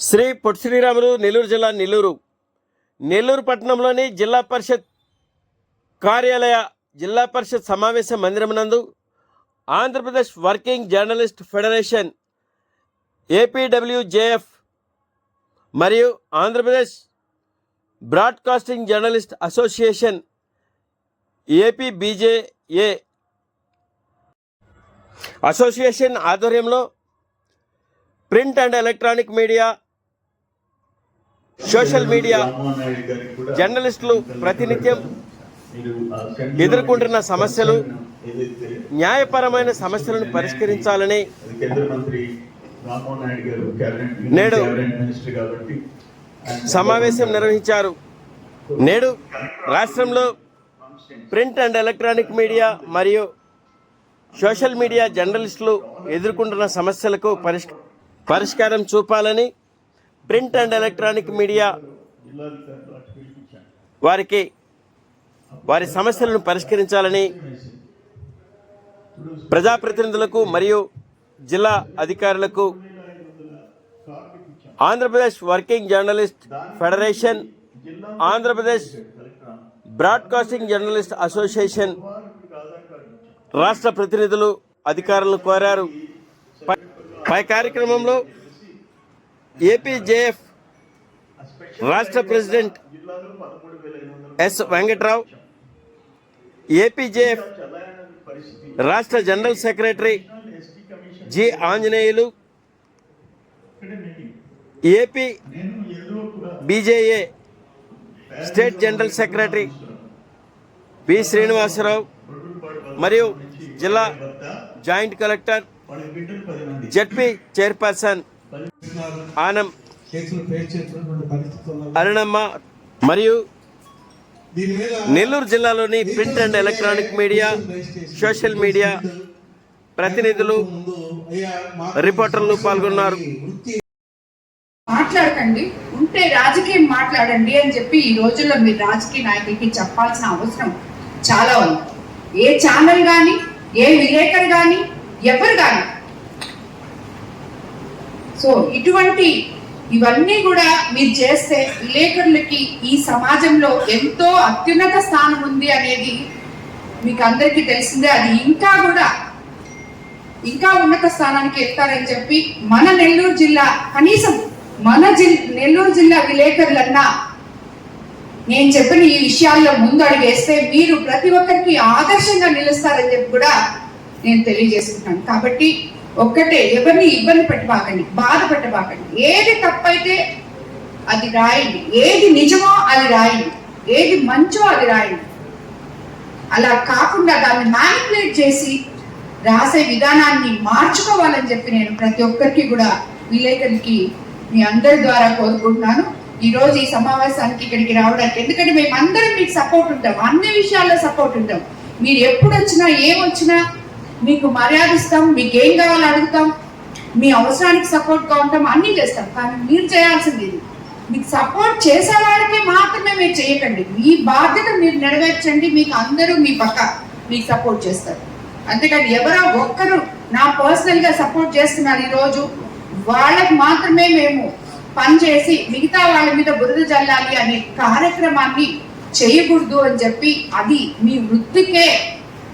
శ్రీ పొట్టి శ్రీరాములు నెల్లూరు జిల్లా నెల్లూరు పట్టణంలోని జిల్లా పరిషత్ కార్యాలయ జిల్లా పరిషత్ సమావేశ మందిరమునందు Andhra Pradesh working journalist federation APWJF మరియు Andhra Pradesh broadcasting journalist association APBJA association ఆధ్వర్యంలో print and electronic media, social media జర్నలిస్టులు ప్రతినిత్యం ఎదుర్కొంటున్న సమస్యలు, న్యాయపరమైన సమస్యలను పరిష్కరించాలని నేడు సమావేశం నిర్వహించారు. నేడు రాష్ట్రంలో ప్రింట్ అండ్ ఎలక్ట్రానిక్ మీడియా మరియు సోషల్ మీడియా జర్నలిస్టులు ఎదుర్కొంటున్న సమస్యలకు పరిష్కారం చూపాలని, ప్రింట్ అండ్ ఎలక్ట్రానిక్ మీడియా వారి సమస్యలను పరిష్కరించాలని ప్రజాప్రతినిధులకు మరియు జిల్లా అధికారులకు Andhra Pradesh working journalist federation, Andhra Pradesh broadcasting journalist association రాష్ట్ర ప్రతినిధులు అధికారులను కోరారు. పై కార్యక్రమంలో ఏపీజేఎఫ్ రాష్ట్ర ప్రెసిడెంట్ ఎస్ వెంకట్రావు, ఏపీజేఎఫ్ రాష్ట్ర general secretary G Anjaneyulu, AP BJA state general secretary P Srinivasarao మరియు జిల్లా joint collector, ZP chairperson Anam Arunamma మరియు నెల్లూరు జిల్లాలోని print and electronic media, social media ప్రతినిధులు, రిపోర్టర్లు పాల్గొన్నారు. మాట్లాడకండి, ఉంటే రాజకీయం మాట్లాడండి అని చెప్పి ఈ రోజుల్లో మీరు రాజకీయ నాయకులకి చెప్పాల్సిన అవసరం చాలా ఉంది. ఏ ఛానల్ కానీ, ఏ విలేకరు కానీ, ఎవరు కానీ. సో ఇవన్నీ కూడా మీరు చేస్తే విలేకరులకి ఈ సమాజంలో ఎంతో అత్యున్నత స్థానం ఉంది అనేది మీకు అందరికీ తెలిసిందే. అది ఇంకా ఉన్నత స్థానానికి వెళ్తారని చెప్పి మన నెల్లూరు జిల్లా, కనీసం మన నెల్లూరు జిల్లా విలేకరులన్నా నేను చెప్పిన ఈ విషయాల్లో ముందు అడుగు వేస్తే మీరు ప్రతి ఒక్కరికి ఆదర్శంగా నిలుస్తారని చెప్పి కూడా నేను తెలియజేసుకుంటాను. కాబట్టి ఒక్కటే, ఎవరిని ఇబ్బంది పెట్టబాకండి, బాధ పెట్టబాకండి. ఏది తప్పైతే అది రాయండి, ఏది నిజమో అది రాయండి, ఏది మంచో అది రాయండి. అలా కాకుండా దాన్ని మ్యానిపులేట్ చేసి రాసే విధానాన్ని మార్చుకోవాలని చెప్పి నేను ప్రతి ఒక్కరికి కూడా విలేకరులకి మీ అందరి ద్వారా కోరుకుంటున్నాను. ఈ రోజు ఈ సమావేశానికి ఇక్కడికి రావడానికి, ఎందుకంటే మేము అందరం మీకు సపోర్ట్ ఉంటాం, అన్ని విషయాల్లో సపోర్ట్ ఉంటాం. మీరు ఎప్పుడు వచ్చినా ఏమొచ్చినా మీకు మర్యాద ఇస్తాం, మీకు ఏం కావాలో అడుగుతాం, మీ అవసరానికి సపోర్ట్గా ఉంటాం, అన్నీ చేస్తాం. కానీ మీరు చేయాల్సింది మీకు సపోర్ట్ చేసే వాళ్ళకి మాత్రమే మీరు చేయకండి. మీ బాధ్యత మీరు నెరవేర్చండి. మీకు అందరూ మీ పక్క మీకు సపోర్ట్ చేస్తారు. అంతేకాని ఎవరో ఒక్కరు నా పర్సనల్గా సపోర్ట్ చేస్తున్నారు ఈరోజు, వాళ్ళకి మాత్రమే మేము పనిచేసి మిగతా వాళ్ళ మీద బురద జల్లాలి అనే కార్యక్రమాన్ని చేయకూడదు అని చెప్పి, అది మీ వృత్తికే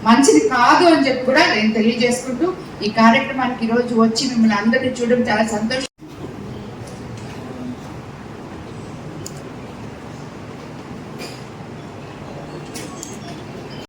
మంచిది కాదు అని చెప్పి కూడా నేను తెలియజేసుకుంటూ ఈ కార్యక్రమానికి ఈరోజు వచ్చి మిమ్మల్ని అందరినీ చూడడం చాలా సంతోషం.